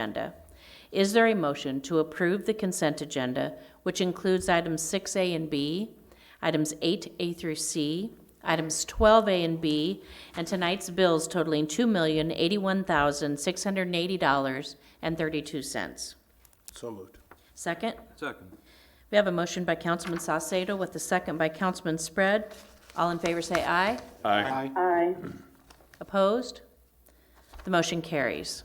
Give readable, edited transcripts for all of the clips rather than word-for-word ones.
agenda. Is there a motion to approve the consent agenda, which includes items 6A and B, items 8A through C, items 12A and B, and tonight's bills totaling $2,081,680.32? So moved. Second? Second. We have a motion by Councilman Saucedo with a second by Councilman Spread. All in favor say aye. Aye. Aye. Opposed? The motion carries.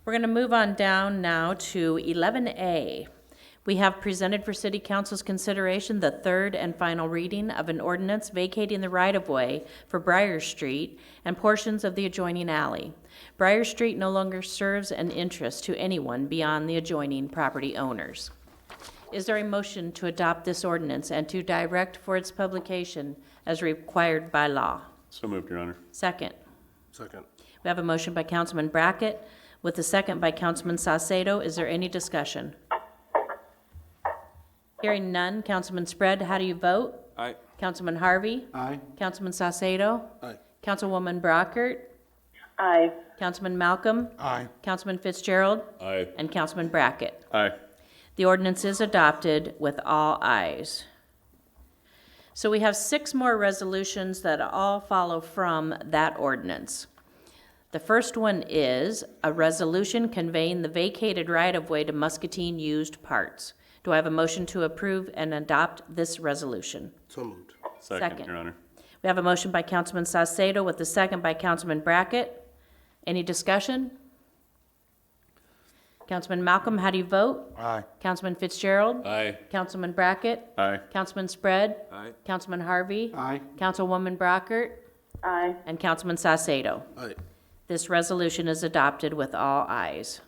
We're going to move on down now to 11A. We have presented for City Council's consideration the third and final reading of an ordinance vacating the right-of-way for Briar Street and portions of the adjoining alley. Briar Street no longer serves an interest to anyone beyond the adjoining property owners. Is there a motion to adopt this ordinance and to direct for its publication as required by law? So moved, Your Honor. Second. Second. We have a motion by Councilman Brackett with a second by Councilman Saucedo. Is there any discussion? Hearing none. Councilman Spread, how do you vote? Aye. Councilman Harvey? Aye. Councilman Saucedo? Aye. Councilwoman Brockert? Aye. Councilman Malcolm? Aye. Councilman Fitzgerald? Aye. And Councilman Brackett. Aye. The ordinance is adopted with all ayes. So we have 6 more resolutions that all follow from that ordinance. The first one is a resolution conveying the vacated right-of-way to Muscatine Used Parts. Do I have a motion to approve and adopt this resolution? So moved. Second. Your Honor. We have a motion by Councilman Saucedo with a second by Councilman Brackett. Any discussion? Councilman Malcolm, how do you vote? Aye. Councilman Fitzgerald? Aye. Councilman Brackett? Aye. Councilman Spread? Aye. Councilman Harvey? Aye. Councilwoman Brockert? Aye. And Councilman Saucedo. Aye. This resolution is adopted with all ayes.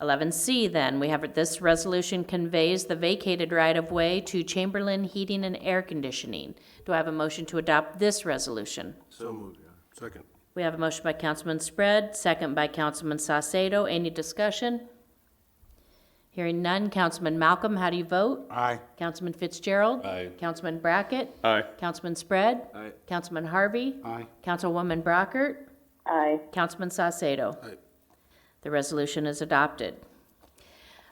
11C then, we have this resolution conveys the vacated right-of-way to Chamberlain Heating and Air Conditioning. Do I have a motion to adopt this resolution? So moved, Your Honor. Second. We have a motion by Councilman Spread, second by Councilman Saucedo. Any discussion? Hearing none. Councilman Malcolm, how do you vote? Aye. Councilman Fitzgerald? Aye. Councilman Brackett? Aye. Councilman Spread? Aye. Councilman Harvey? Aye. Councilwoman Brockert? Aye. Councilman Saucedo. Aye. The resolution is adopted.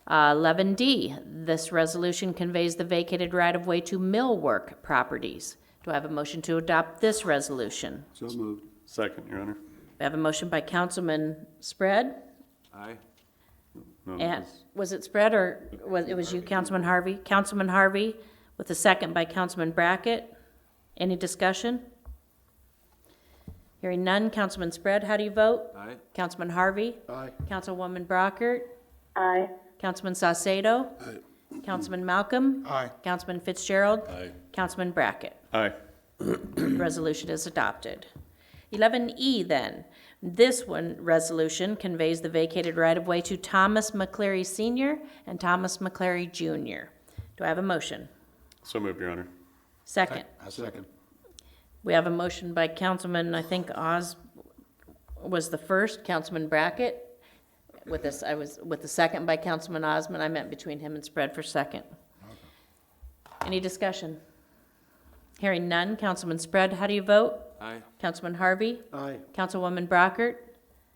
11D, this resolution conveys the vacated right-of-way to Millwork Properties. Do I have a motion to adopt this resolution? So moved. Second, Your Honor. We have a motion by Councilman Spread. Aye. No, And was it Spread or was it was you, Councilman Harvey? Councilman Harvey with a second by Councilman Brackett. Any discussion? Hearing none. Councilman Spread, how do you vote? Aye. Councilman Harvey? Aye. Councilwoman Brockert? Aye. Councilman Saucedo? Aye. Councilman Malcolm? Aye. Councilman Fitzgerald? Aye. Councilman Brackett. Aye. The resolution is adopted. 11E then. This one resolution conveys the vacated right-of-way to Thomas McCleary Sr. and Thomas McCleary Jr. Do I have a motion? So moved, Your Honor. Second. A second. We have a motion by Councilman, I think Oz was the first, Councilman Brackett. With this, I was with the second by Councilman Osmond. I meant between him and Spread for second. Any discussion? Hearing none. Councilman Spread, how do you vote? Aye. Councilman Harvey? Aye. Councilwoman Brockert?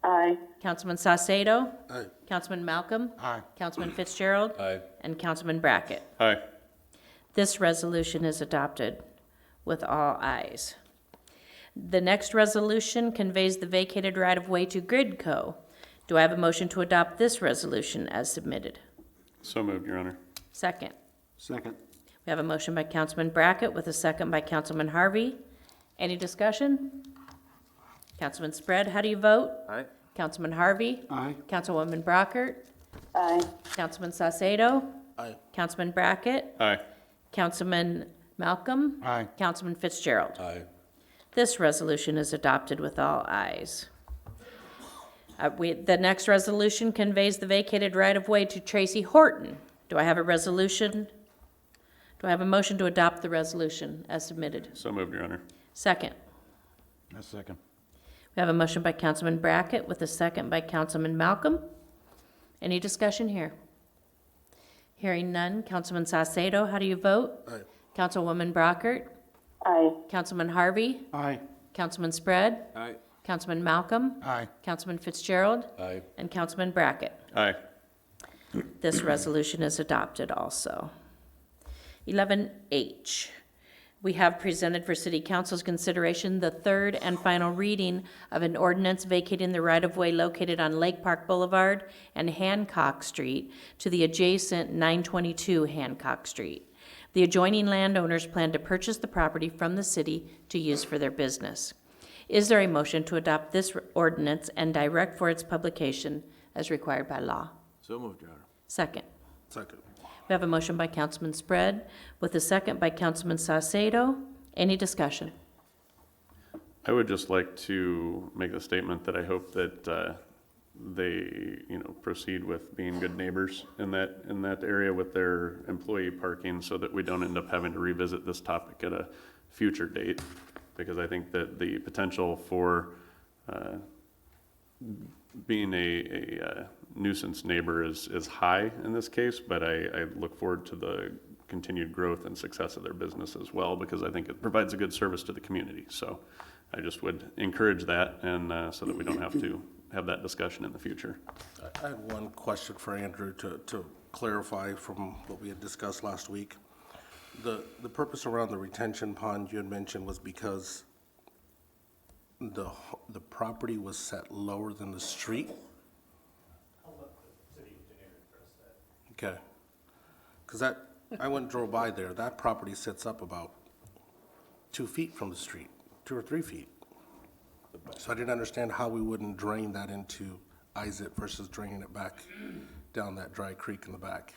Aye. Councilman Saucedo? Aye. Councilman Malcolm? Aye. Councilman Fitzgerald? Aye. And Councilman Brackett. Aye. This resolution is adopted with all ayes. The next resolution conveys the vacated right-of-way to Gridco. Do I have a motion to adopt this resolution as submitted? So moved, Your Honor. Second. Second. We have a motion by Councilman Brackett with a second by Councilman Harvey. Any discussion? Councilman Spread, how do you vote? Aye. Councilman Harvey? Aye. Councilwoman Brockert? Aye. Councilman Saucedo? Aye. Councilman Brackett? Aye. Councilman Malcolm? Aye. Councilman Fitzgerald. Aye. This resolution is adopted with all ayes. The next resolution conveys the vacated right-of-way to Tracy Horton. Do I have a resolution? Do I have a motion to adopt the resolution as submitted? So moved, Your Honor. Second. A second. We have a motion by Councilman Brackett with a second by Councilman Malcolm. Any discussion here? Hearing none. Councilman Saucedo, how do you vote? Aye. Councilwoman Brockert? Aye. Councilman Harvey? Aye. Councilman Spread? Aye. Councilman Malcolm, Aye. Councilman Fitzgerald, Aye. and Councilman Brackett. Aye. This resolution is adopted also. 11H, we have presented for City Council's consideration the third and final reading of an ordinance vacating the right-of-way located on Lake Park Boulevard and Hancock Street to the adjacent 922 Hancock Street. The adjoining landowners plan to purchase the property from the city to use for their business. Is there a motion to adopt this ordinance and direct for its publication as required by law? So moved, Your Honor. Second. Second. We have a motion by Councilman Spread with a second by Councilman Saucedo. Any discussion? I would just like to make the statement that I hope that they, proceed with being good neighbors in that area with their employee parking, so that we don't end up having to revisit this topic at a future date. Because I think that the potential for being a nuisance neighbor is high in this case, but I look forward to the continued growth and success of their business as well, because I think it provides a good service to the community. So I just would encourage that, and so that we don't have to have that discussion in the future. I had one question for Andrew to clarify from what we had discussed last week. The purpose around the retention pond you had mentioned was because the property was set lower than the street? Okay. Because I went and drove by there, that property sits up about 2 feet from the street, 2 or 3 feet. So I didn't understand how we wouldn't drain that into Isaac versus draining it back down that dry creek in the back.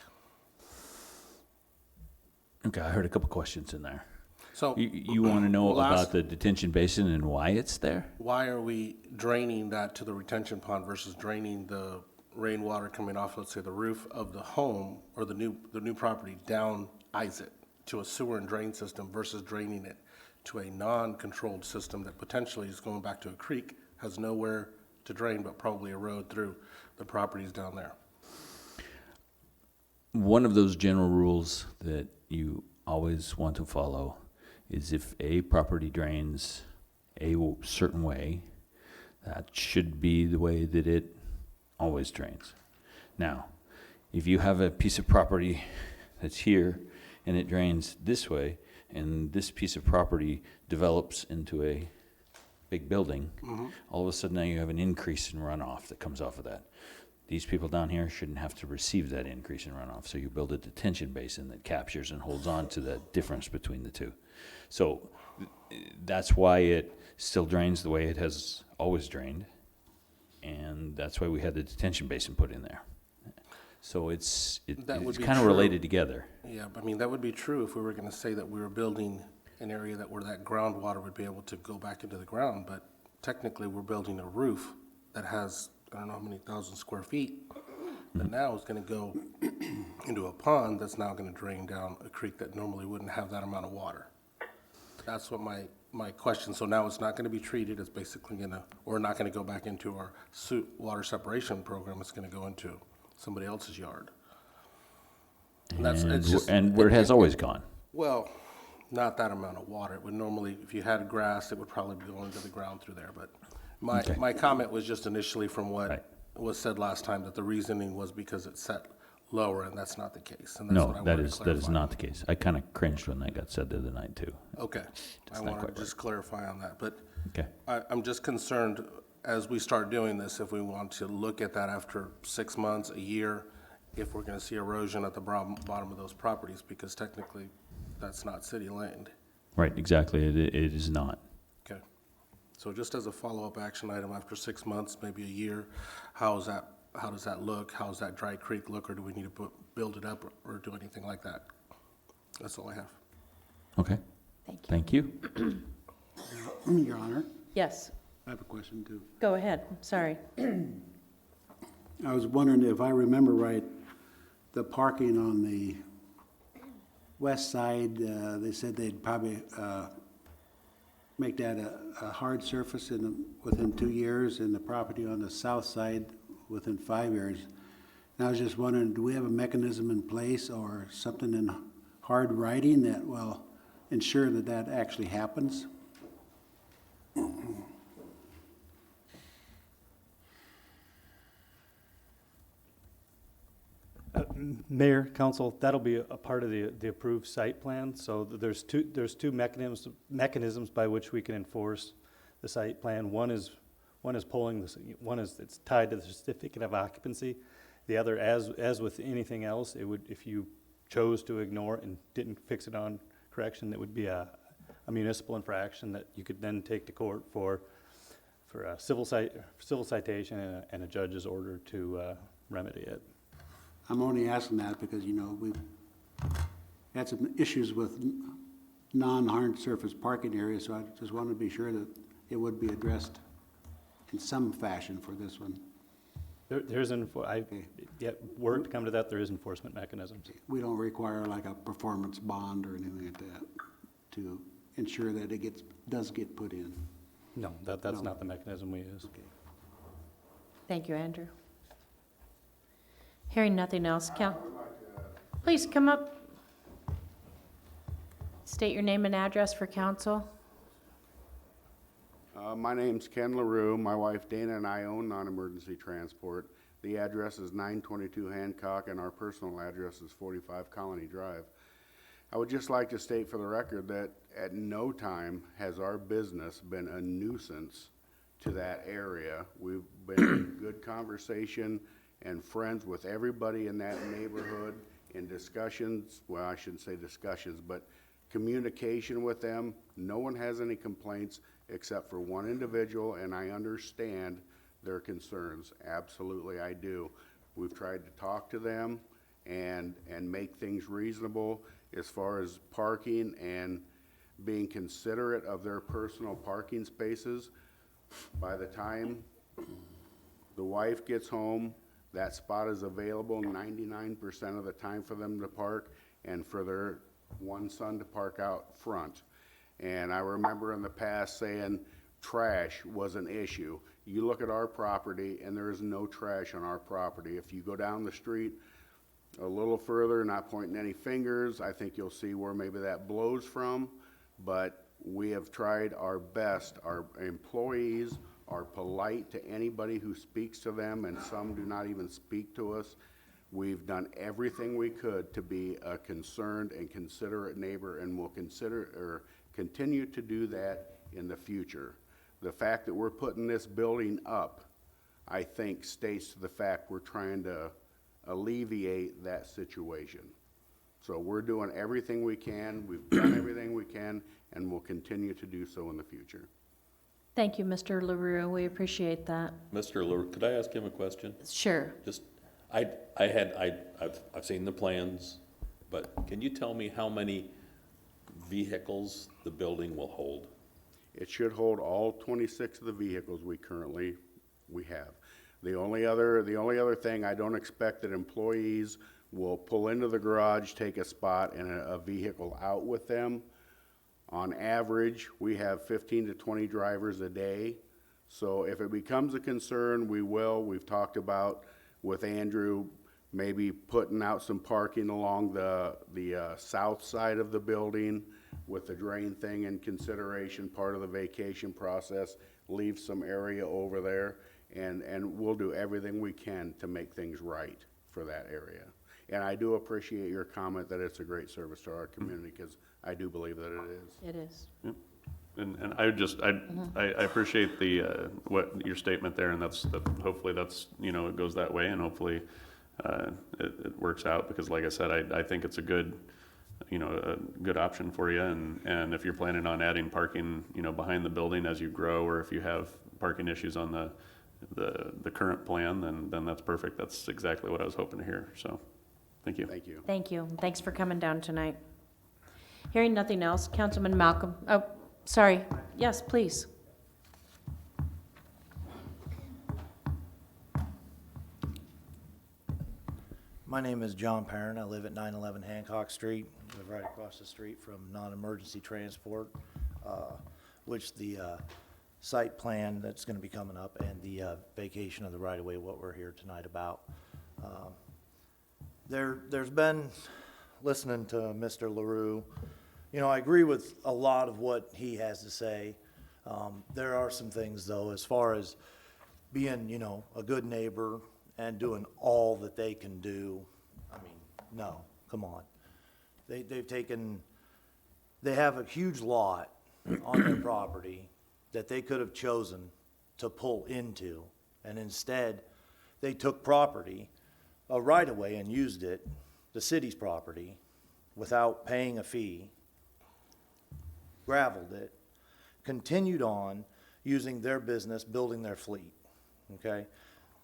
Okay, I heard a couple questions in there. So You want to know Last- about the detention basin and why it's there? why are we draining that to the retention pond versus draining the rainwater coming off, let's say, the roof of the home or the new property down Isaac to a sewer and drain system versus draining it to a non-controlled system that potentially is going back to a creek, has nowhere to drain but probably a road through the properties down there? One of those general rules that you always want to follow is if a property drains a certain way, that should be the way that it always drains. Now, if you have a piece of property that's here and it drains this way, and this piece of property develops into a big building, all of a sudden now you have an increase in runoff that comes off of that. These people down here shouldn't have to receive that increase in runoff, so you build a detention basin that captures and holds on to that difference between the two. So that's why it still drains the way it has always drained, and that's why we had the detention basin put in there. So it's That would be kind of true. related together. Yeah, I mean, that would be true if we were gonna say that we were building an area where that groundwater would be able to go back into the ground, but technically, we're building a roof that has, I don't know how many thousand square feet, that now is gonna go into a pond that's now gonna drain down a creek that normally wouldn't have that amount of water. That's what my question, so now it's not gonna be treated, it's basically we're not gonna go back into our water separation program, it's gonna go into somebody else's yard. And where it has always gone. Well, not that amount of water. It would normally, if you had grass, it would probably be going to the ground through there. But Okay. my comment was just initially from Right. what was said last time, that the reasoning was because it's set lower, and that's not the case. And that's what I No, wanted to that is clarify. not the case. I kind of cringed when that got said the other night too. Okay. I not wanted quite to just clarify on that. But Okay. I'm just concerned, as we start doing this, if we want to look at that after 6 months, a year, if we're going to see erosion at the bottom of those properties, because technically, that's not city land. Right, exactly. It is not. Okay. So just as a follow-up action item, after 6 months, maybe a year, how does that look? How does that dry creek look, or do we need to build it up or do anything like that? That's all I have. Okay. Thank you. Thank you. Your Honor, Yes, I have a question too. go ahead. Sorry. I was wondering if I remember right, the parking on the west side, they said they'd probably make that a hard surface within 2 years, and the property on the south side within 5 years. And I was just wondering, do we have a mechanism in place or something in hard writing that will ensure that that actually happens? Mayor, council, that'll be a part of the approved site plan. So there's two mechanisms by which we can enforce the site plan. One is pulling this, one is it's tied to the certificate of occupancy. The other, as with anything else, it would, if you chose to ignore it and didn't fix it on correction, it would be a municipal infraction that you could then take to court for a civil citation and a judge's order to remedy it. I'm only asking that because, you know, we've had some issues with non-hard surface parking areas, so I just want to be sure that it would be addressed in some fashion for this one. There's were it to come to that, there is enforcement mechanisms. We don't require like a performance bond or anything like that to ensure that it does get put in. No, that's No. not the mechanism we use. Okay. Thank you, Andrew. Hearing nothing else, please come up. State your name and address for council. My name's Ken LaRue. My wife Dana and I own non-emergency transport. The address is 922 Hancock and our personal address is 45 Colony Drive. I would just like to state for the record that at no time has our business been a nuisance to that area. We've been in good conversation and friends with everybody in that neighborhood in discussions, well, I shouldn't say discussions, but communication with them. No one has any complaints except for one individual, and I understand their concerns. Absolutely, I do. We've tried to talk to them and make things reasonable as far as parking and being considerate of their personal parking spaces. By the time the wife gets home, that spot is available 99% of the time for them to park and for their one son to park out front. And I remember in the past saying trash was an issue. You look at our property and there is no trash on our property. If you go down the street a little further, not pointing any fingers, I think you'll see where maybe that blows from. But we have tried our best. Our employees are polite to anybody who speaks to them, and some do not even speak to us. We've done everything we could to be a concerned and considerate neighbor, and will continue to do that in the future. The fact that we're putting this building up, I think, states to the fact we're trying to alleviate that situation. So we're doing everything we can, we've done everything we can, and will continue to do so in the future. Thank you, Mr. LaRue. We appreciate that. Mr. LaRue, could I ask him a question? Sure. Just, I've seen the plans, but can you tell me how many vehicles the building will hold? It should hold all 26 of the vehicles we currently have. The only other thing, I don't expect that employees will pull into the garage, take a spot and a vehicle out with them. On average, we have 15 to 20 drivers a day. So if it becomes a concern, we will. We've talked about with Andrew maybe putting out some parking along the south side of the building with the drain thing in consideration, part of the vacation process, leave some area over there, and we'll do everything we can to make things right for that area. And I do appreciate your comment that it's a great service to our community, because I do believe that it is. It is. And I appreciate what your statement there, and hopefully that's, it goes that way, and hopefully it works out, because like I said, I think it's a good option for you, and if you're planning on adding parking, behind the building as you grow, or if you have parking issues on the current plan, then that's perfect. That's exactly what I was hoping to hear, so, thank you. Thank you. Thank you. Thanks for coming down tonight. Hearing nothing else, Councilman Malcolm, oh, sorry. Yes, please. My name is John Parent. I live at 911 Hancock Street. I live right across the street from non-emergency transport, which the site plan that's going to be coming up and the vacation of the right-of-way, what we're here tonight about. There's been, listening to Mr. LaRue, I agree with a lot of what he has to say. There are some things, though, as far as being, a good neighbor and doing all that they can do. I mean, No, come on. They have a huge lot on their property that they could have chosen to pull into, and instead, they took property, a right-of-way, and used it, the city's property, without paying a fee, gravelled it, continued on using their business, building their fleet, okay?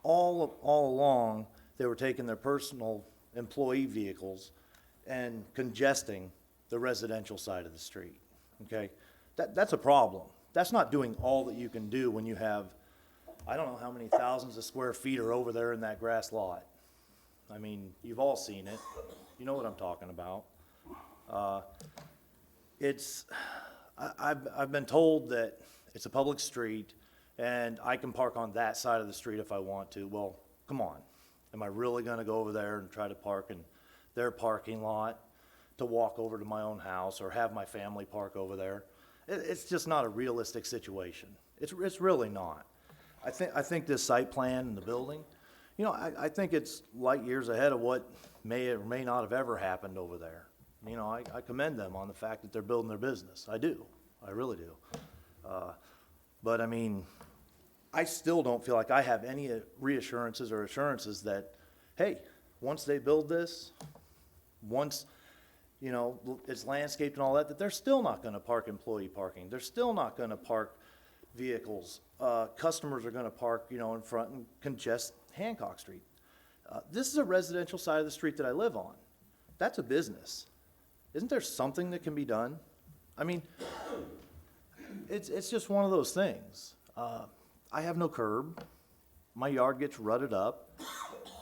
All along, they were taking their personal employee vehicles and congesting the residential side of the street, okay? That's a problem. That's not doing all that you can do when you have, I don't know how many thousands of square feet are over there in that grass lot. I mean, you've all seen it. You know what I'm talking about. I've been told that it's a public street and I can park on that side of the street if I want to. Well, come on. Am I really gonna go over there and try to park in their parking lot to walk over to my own house or have my family park over there? It's just not a realistic situation. It's really not. I think this site plan and the building, you know, I think it's light years ahead of what may or may not have ever happened over there. You know, I commend them on the fact that they're building their business. I do. I really do. But I mean, I still don't feel like I have any reassurances or assurances that, hey, once they build this, once, you know, it's landscaped and all that, that they're still not gonna park employee parking. They're still not gonna park vehicles. Customers are gonna park, you know, in front and congest Hancock Street. This is a residential side of the street that I live on. That's a business. Isn't there something that can be done? I mean, it's just one of those things. I have no curb. My yard gets rutted up.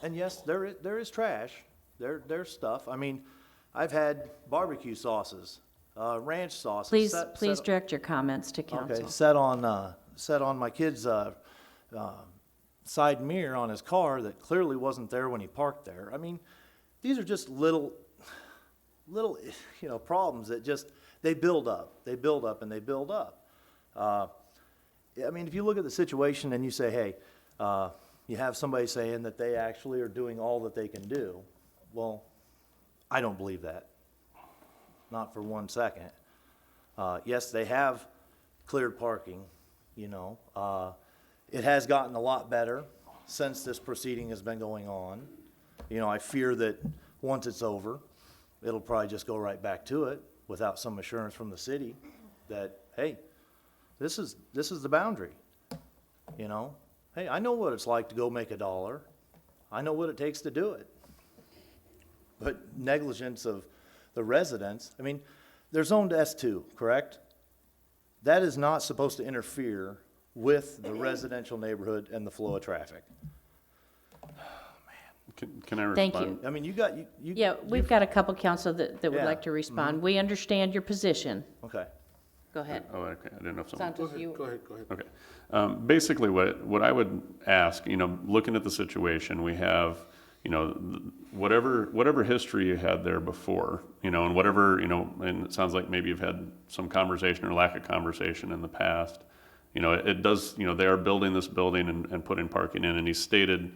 And yes, there is trash. There's stuff. I mean, I've had barbecue sauces, ranch sauces. Please direct your comments to council. Okay, set on my kid's side mirror on his car that clearly wasn't there when he parked there. I mean, these are just little, you know, problems that just, they build up and they build up. I mean, if you look at the situation and you say, hey, you have somebody saying that they actually are doing all that they can do, well, I don't believe that. Not for 1 second. Yes, they have cleared parking, you know. It has gotten a lot better since this proceeding has been going on. You know, I fear that once it's over, it'll probably just go right back to it without some assurance from the city that, hey, this is the boundary, you know. Hey, I know what it's like to go make $1. I know what it takes to do it. But negligence of the residents, I mean, they're zoned S2, correct? That is not supposed to interfere with the residential neighborhood and the flow of traffic. Can I respond? Thank you. I mean, you Yeah, we've got a couple council that would Yeah. like to respond. We understand your position. okay. Go ahead. Oh, okay, I didn't know if someone. Santos, you. Go ahead. Okay. Basically, what I would ask, you know, looking at the situation, we have, you know, whatever history you had there before, you know, and whatever, you know, and it sounds like maybe you've had some conversation or lack of conversation in the past. You know, it does, you know, they are building this building and putting parking in, and he stated,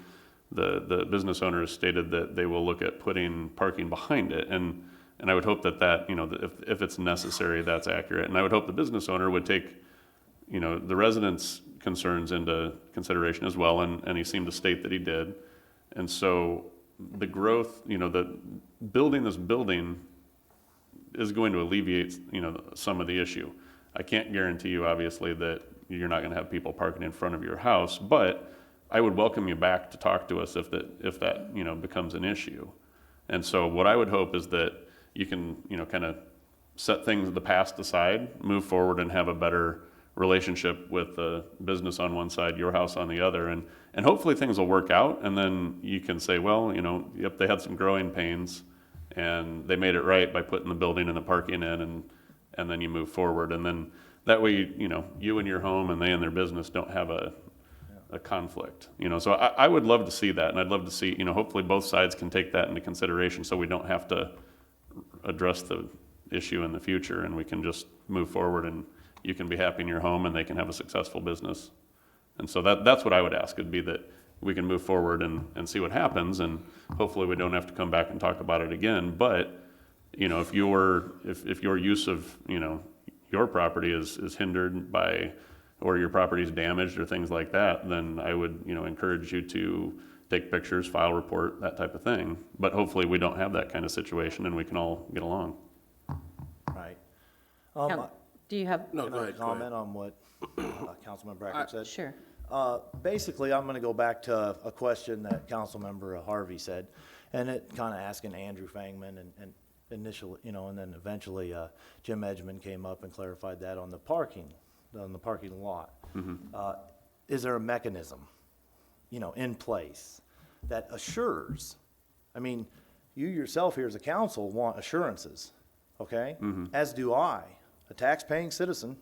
the business owner has stated that they will look at putting parking behind it, and I would hope that, you know, if it's necessary, that's accurate. And I would hope the business owner would take, you know, the residents' concerns into consideration as well, and he seemed to state that he did. And so the growth, you know, building this building is going to alleviate, you know, some of the issue. I can't guarantee you, obviously, that you're not gonna have people parking in front of your house, but I would welcome you back to talk to us if that, you know, becomes an issue. And so what I would hope is that you can, you know, kind of set things of the past aside, move forward and have a better relationship with the business on one side, your house on the other, and hopefully things will work out, and then you can say, well, you know, yep, they had some growing pains, and they made it right by putting the building and the parking in, and then you move forward, and then that way, you know, you and your home and they and their business don't have a conflict, you know. So I would love to see that, and I'd love to see, you know, hopefully both sides can take that into consideration so we don't have to address the issue in the future, and we can just move forward, and you can be happy in your home and they can have a successful business. And so that's what I would ask, would be that we can move forward and see what happens, and hopefully we don't have to come back and talk about it again. But, you know, if your use of, you know, your property is hindered by, or your property is damaged or things like that, then I would, you know, encourage you to take pictures, file report, that type of thing. But hopefully we don't have that kind of situation and we can all get along. Right. Do you have, No, Can go I ahead, go comment ahead. on what Councilman Brackett said? sure. Basically, I'm gonna go back to a question that Councilmember Harvey said, and it kinda asking Andrew Fangman and initially, you know, and then eventually, Jim Edgman came up and clarified that on the parking lot. Is there a mechanism, you know, in place that assures, I mean, you yourself here as a council want assurances, okay? As do I, a tax-paying citizen,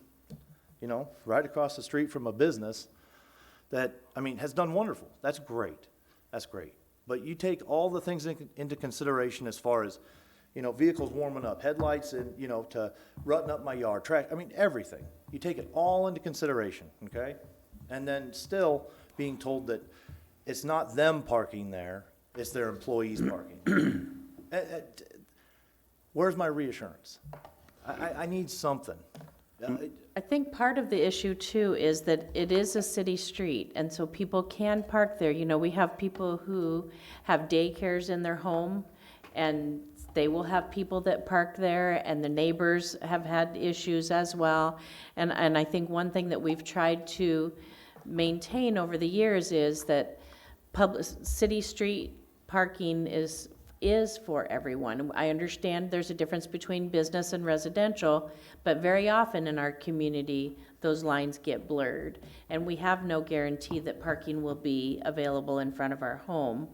you know, right across the street from a business that, I mean, has done wonderful. That's great. That's great. But you take all the things into consideration as far as, you know, vehicles warming up, headlights and, you know, to rutting up my yard, trash, I mean, everything. You take it all into consideration, okay? And then still being told that it's not them parking there, it's their employees parking. Where's my reassurance? I need something. I think part of the issue too is that it is a city street, and so people can park there. You know, we have people who have daycares in their home, and they will have people that park there, and the neighbors have had issues as well. And I think one thing that we've tried to maintain over the years is that city street parking is for everyone. I understand there's a difference between business and residential, but very often in our community, those lines get blurred. And we have no guarantee that parking will be available in front of our home.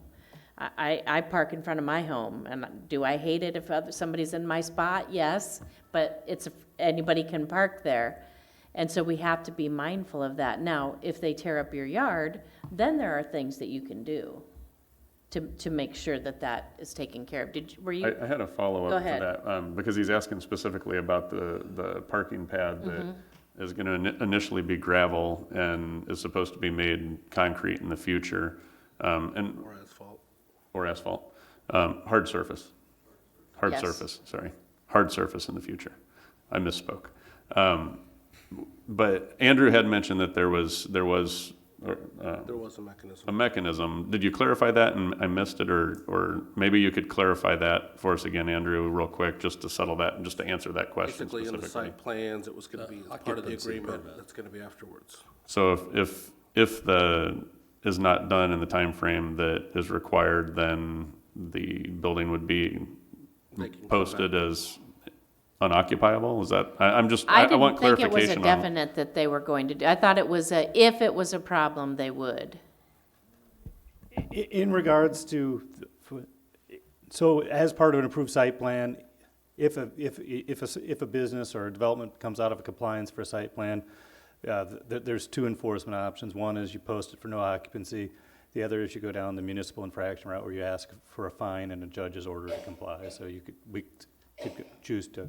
I park in front of my home, and do I hate it if somebody's in my spot? Yes, but anybody can park there. And so we have to be mindful of that. Now, if they tear up your yard, then there are things that you can do to make sure that that is taken care of. Were you? I had a Go follow-up to ahead. that, because he's asking specifically about the parking pad that is gonna initially be gravel and is supposed to be made concrete in the future, and, Or asphalt. or asphalt, hard surface. Hard Yes. surface, sorry, hard surface in the future. I misspoke. But Andrew had mentioned that there was There was a mechanism. a mechanism. Did you clarify that and I missed it, or maybe you could clarify that for us again, Andrew, real quick, just to settle that, and just to answer that question Basically, in the specifically. site plans, it was gonna be as part of the occupancy agreement, permit. that's gonna be afterwards. So if the is not done in the time frame that is required, then the building would be They can come posted back. as unoccupiable? Is that, I'm just, I I want didn't think it was a clarification on. definite that they were going to do. I thought it was if it was a problem, they would. In regards to, so as part of an approved site plan, if a business or a development comes out of a compliance for a site plan, there's two enforcement options. One is you post it for no occupancy. The other is you go down the municipal infraction route where you ask for a fine and a judge's order to comply. So we could choose to,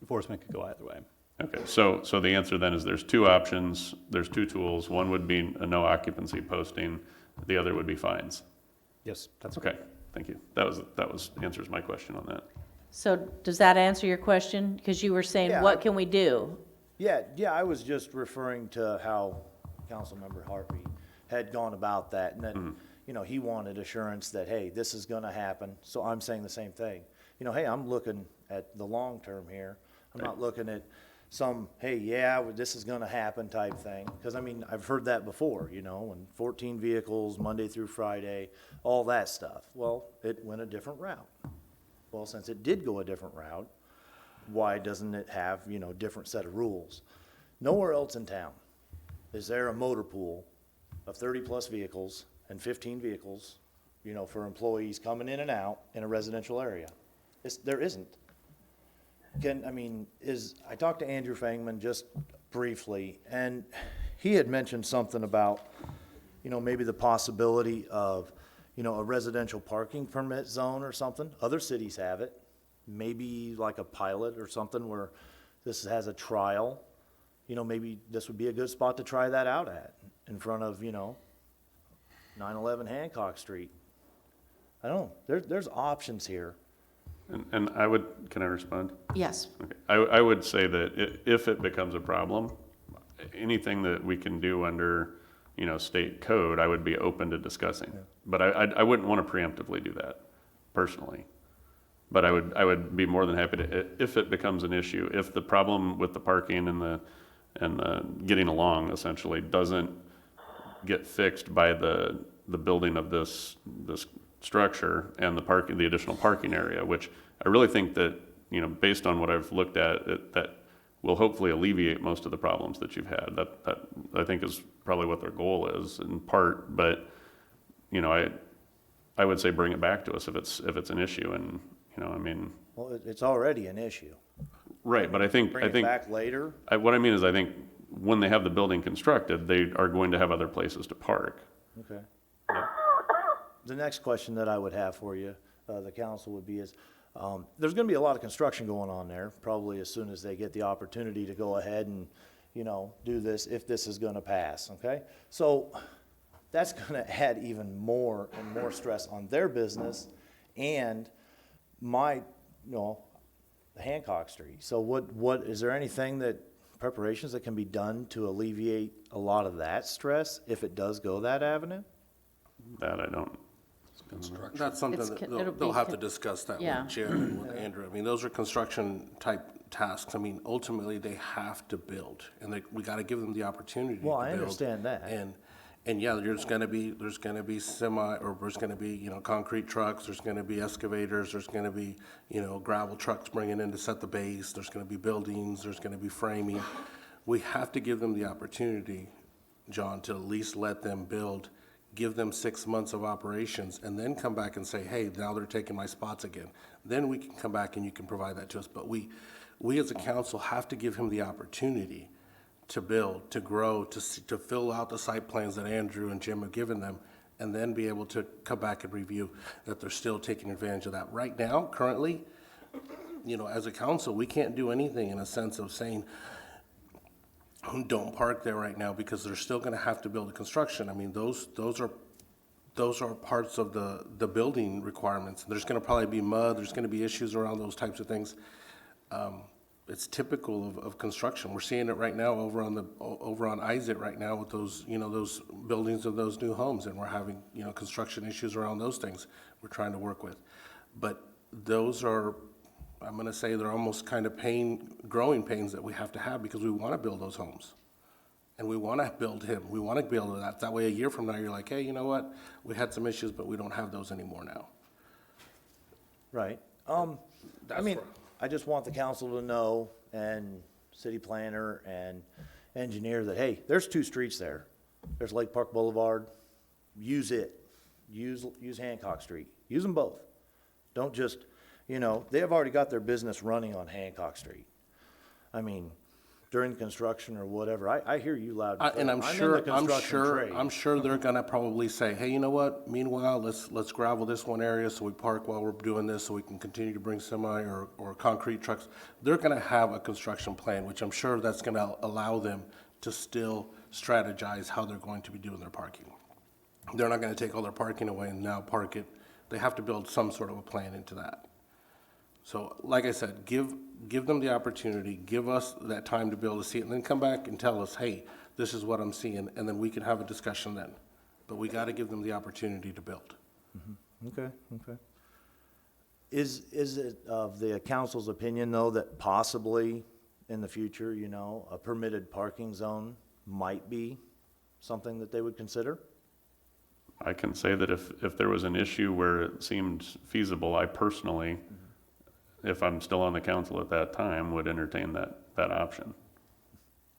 enforcement could go either way. Okay, so the answer then is there's two options, there's two tools. One would be a no occupancy posting, the other would be fines. Yes, that's Okay, thank you. That answers my question on that. So does that answer your question? Because you were saying, Yeah. what can we do? Yeah, I was just referring to how Councilmember Harvey had gone about that, and then, you know, he wanted assurance that, hey, this is gonna happen, so I'm saying the same thing. You know, hey, I'm looking at the long term here, I'm not looking at some, hey, yeah, this is gonna happen type thing, because I mean, I've heard that before, you know, and 14 vehicles, Monday through Friday, all that stuff. Well, it went a different route. Well, since it did go a different route, why doesn't it have, you know, different set of rules? Nowhere else in town is there a motor pool of 30-plus vehicles and 15 vehicles, you know, for employees coming in and out in a residential area. There isn't. I talked to Andrew Fangman just briefly, and he had mentioned something about, you know, maybe the possibility of, you know, a residential parking permit zone or something. Other cities have it. Maybe like a pilot or something where this has a trial. You know, maybe this would be a good spot to try that out at, in front of, you know, 911 Hancock Street. I don't, there's options here. And I would, can I respond? Yes. Okay. I would say that if it becomes a problem, anything that we can do under, state code, I would be open to discussing. But I wouldn't want to preemptively do that, personally. But I would be more than happy to, if it becomes an issue, if the problem with the parking and the getting along essentially doesn't get fixed by the building of this structure and the additional parking area, which I really think that, based on what I've looked at, that will hopefully alleviate most of the problems that you've had. That I think is probably what their goal is in part, but, I would say bring it back to us if it's an issue, and, Well, it's already an issue. right, but I think, Bring it back later. what I mean is I think when they have the building constructed, they are going to have other places to park. Okay. The next question that I would have for you, the council would be is, there's gonna be a lot of construction going on there, probably as soon as they get the opportunity to go ahead and, do this, if this is gonna pass, okay? So, that's gonna add even more and more stress on their business and Hancock Street. So what, is there anything preparations that can be done to alleviate a lot of that stress if it does go that avenue? That I don't. That's something It's that con- it'll they'll be have to con- discuss that Yeah. with Jim and with Andrew. I mean, those are construction type tasks. I mean, ultimately, they have to build, and we gotta give them the opportunity to build. Well, I understand that. And yeah, there's gonna be semi, or there's gonna be, concrete trucks, there's gonna be excavators, there's gonna be, gravel trucks bringing in to set the base, there's gonna be buildings, there's gonna be framing. We have to give them the opportunity, John, to at least let them build, give them 6 months of operations, and then come back and say, hey, now they're taking my spots again. Then we can come back and you can provide that to us. But we as a council have to give him the opportunity to build, to grow, to fill out the site plans that Andrew and Jim have given them, and then be able to come back and review that they're still taking advantage of that. Right now, currently, as a council, we can't do anything in a sense of saying, don't park there right now, because they're still gonna have to build a construction. I mean, those are parts of the building requirements. There's gonna probably be mud, there's gonna be issues around those types of things. It's typical of construction. We're seeing it right now over on Isaac right now with those, those buildings of those new homes, and we're having, construction issues around those things we're trying to work with. But those are, I'm gonna say they're almost kind of growing pains that we have to have, because we wanna build those homes. And we wanna build him, we wanna build that. That way a year from now, you're like, hey, you know what? We had some issues, but we don't have those anymore now. Right. I just want the council to know, and city planner and engineer, that, hey, there's 2 streets there. There's Lake Park Boulevard. Use it. Use Hancock Street. Use them both. Don't just, they have already got their business running on Hancock Street. I mean, during construction or whatever, I hear you loud and clear. And in the construction trade. I'm sure they're gonna probably say, hey, you know what? Meanwhile, let's gravel this one area so we park while we're doing this, so we can continue to bring semi or concrete trucks. They're gonna have a construction plan, which I'm sure that's gonna allow them to still strategize how they're going to be doing their parking. They're not gonna take all their parking away and now park it. They have to build some sort of a plan into that. So, like I said, give them the opportunity, give us that time to be able to see it, and then come back and tell us, hey, this is what I'm seeing, and then we can have a discussion then. But we gotta give them the opportunity to build. Okay. Is it of the council's opinion, though, that possibly in the future, a permitted parking zone might be something that they would consider? I can say that if there was an issue where it seemed feasible, I personally, if I'm still on the council at that time, would entertain that option.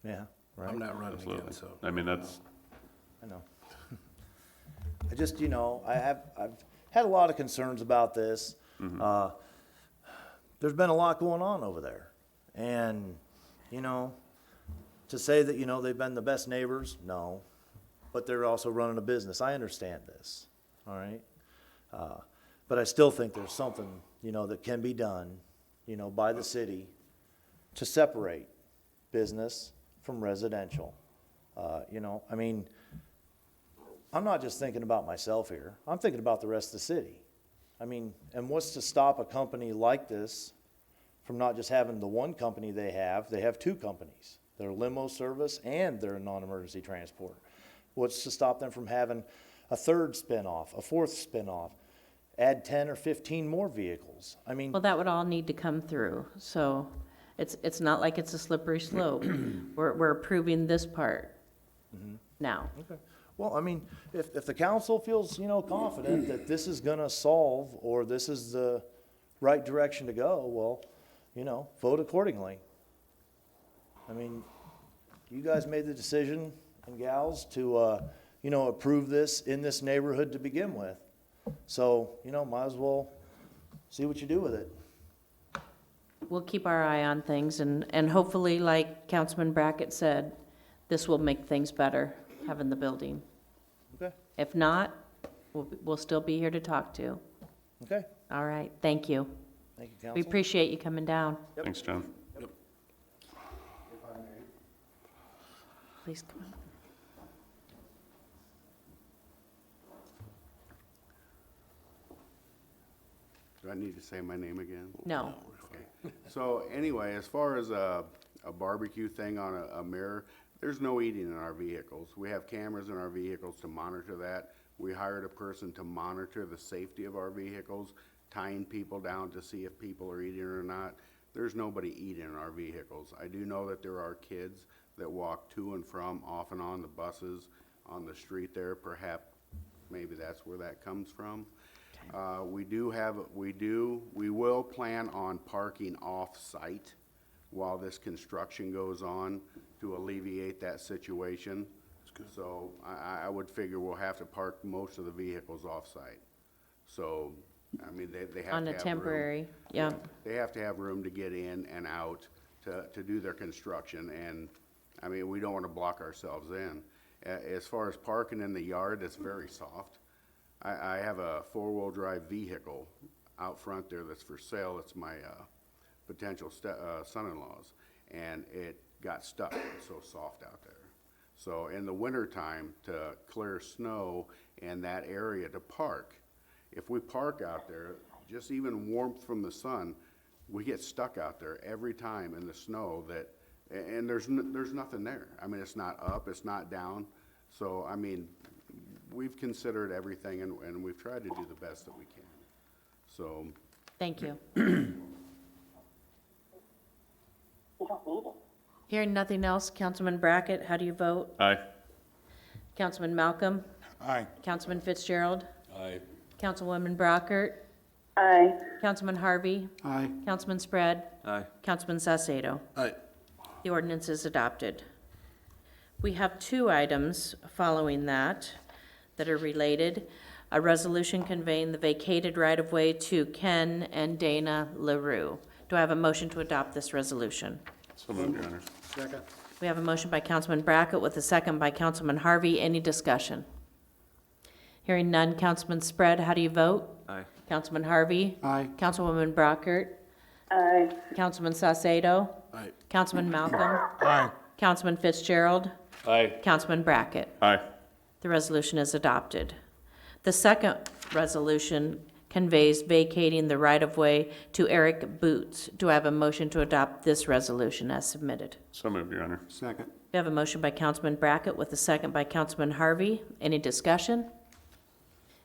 Yeah, right. I'm not running again, Absolutely. so. I mean, that's, I know. I just, I've had a lot of concerns about this. There's been a lot going on over there. And, to say that, they've been the best neighbors, no. But they're also running a business. I understand this, all right? But I still think there's something, that can be done, by the city to separate business from residential. I'm not just thinking about myself here. I'm thinking about the rest of the city. I mean, and what's to stop a company like this from not just having the one company they have two companies. They're limo service and they're non-emergency transport. What's to stop them from having a third spinoff, a fourth spinoff, add 10 or 15 more vehicles? I mean, Well, that would all need to come through, so it's not like it's a slippery slope. We're approving this part now. okay. Well, I mean, if the council feels, confident that this is gonna solve, or this is the right direction to go, well, vote accordingly. I mean, you guys made the decision, and gals, to, approve this in this neighborhood to begin with. So, might as well see what you do with it. We'll keep our eye on things, and hopefully, like Councilman Brackett said, this will make things better, having the building. Okay, If not, we'll still be here to talk to. okay. All right, thank you. Thank you, We council. appreciate you coming down. Thanks, John. Please come on. Do I need to say my name again? No. So anyway, as far as a barbecue thing on a mirror, there's no eating in our vehicles. We have cameras in our vehicles to monitor that. We hired a person to monitor the safety of our vehicles, tying people down to see if people are eating or not. There's nobody eating in our vehicles. I do know that there are kids that walk to and from, off and on the buses, on the street there. Perhaps, maybe that's where that comes from. We will plan on parking off-site while this construction goes on to alleviate that situation. So I would figure we'll have to park most of the vehicles off-site. So, I mean, they have to have On a room. temporary, yeah. They have to have room to get in and out to do their construction, and, I mean, we don't want to block ourselves in. As far as parking in the yard, it's very soft. I have a four-wheel drive vehicle out front there that's for sale. It's my potential son-in-law's, and it got stuck. It's so soft out there. So in the wintertime, to clear snow in that area to park, if we park out there, just even warmth from the sun, we get stuck out there every time in the snow and there's nothing there. I mean, it's not up, it's not down. So, I mean, we've considered everything and we've tried to do the best that we can. So, Thank you. You don't need it. Hearing nothing else, Councilman Brackett, how do you vote? Aye. Councilman Malcolm? Aye. Councilman Fitzgerald? I, Councilwoman Brockert? Aye. Councilman Harvey? Aye. Councilman Spread? Aye. Councilman Salcedo? Aye. The ordinance is adopted. We have two items following that are related. A resolution conveying the vacated right-of-way to Ken and Dana LaRue. Do I have a motion to adopt this resolution? So moved, Your Honor. Second. We have a motion by Councilman Brackett with a second by Councilman Harvey. Any discussion? Hearing none. Councilman Spread, how do you vote? Aye. Councilman Harvey? Aye. Councilwoman Brockert? Aye. Councilman Salcedo? Aye. Councilman Malcolm? Aye. Councilman Fitzgerald? Aye. Councilman Brackett? Aye. The resolution is adopted. The second resolution conveys vacating the right-of-way to Eric Boots. Do I have a motion to adopt this resolution as submitted? So moved, Your Honor. Second. We have a motion by Councilman Brackett with a second by Councilman Harvey. Any discussion?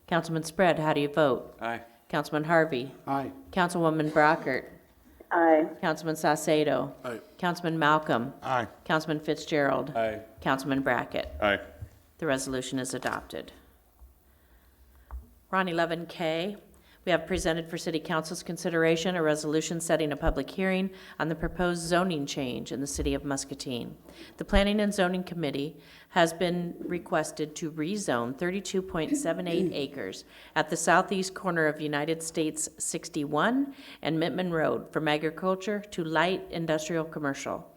Councilman Spread, how do you vote? Aye. Councilman Harvey? Aye. Councilwoman Brockert? Aye. Councilman Salcedo? Aye. Councilman Malcolm? Aye. Councilman Fitzgerald? Aye. Councilman Brackett? Aye. The resolution is adopted. We're on 11K. We have presented for City Council's consideration a resolution setting a public hearing on the proposed zoning change in the city of Muscatine. The Planning and Zoning Committee has been requested to rezone 32.78 acres at the southeast corner of United States 61 and Mittman Road from agriculture to light industrial commercial.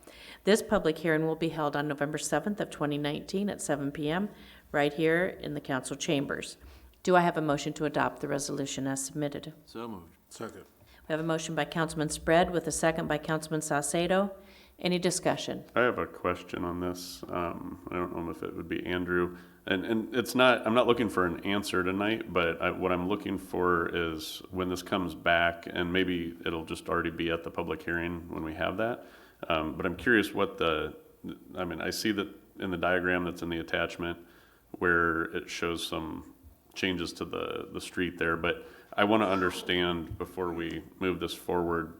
This public hearing will be held on November 7th of 2019 at 7 p.m. right here in the council chambers. Do I have a motion to adopt the resolution as submitted? So moved. Second. We have a motion by Councilman Spread with a second by Councilman Salcedo. Any discussion? I have a question on this. I don't know if it would be Andrew. And it's not, I'm not looking for an answer tonight, but what I'm looking for is when this comes back, and maybe it'll just already be at the public hearing when we have that. But I'm curious what I see that in the diagram that's in the attachment where it shows some changes to the street there, but I want to understand before we move this forward,